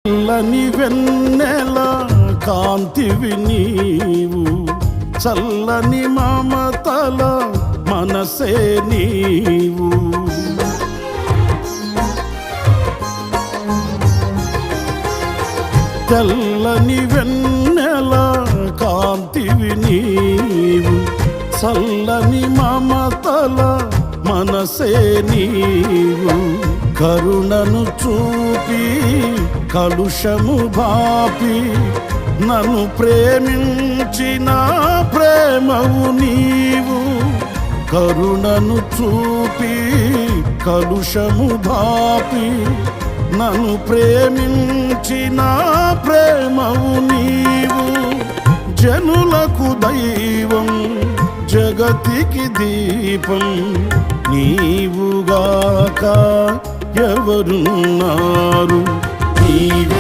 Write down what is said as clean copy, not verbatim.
చల్లని వెన్నెల కాంతివి నీవు, చల్లని మమతల మనసే నీవు. తెల్లని వెన్నెల కాంతివి నీవు, చల్లని మమతల మనసే నీవు. కరుణను చూపి కలుషము బాపి నన్ను ప్రేమించిన ప్రేమవు నీవు. కరుణను చూపి కలుషము బాపి నన్ను ప్రేమించిన ప్రేమవు నీవు. జనులకు దైవం జగతికి దీపం నీవుగాక ఎవరున్నారు. నీవే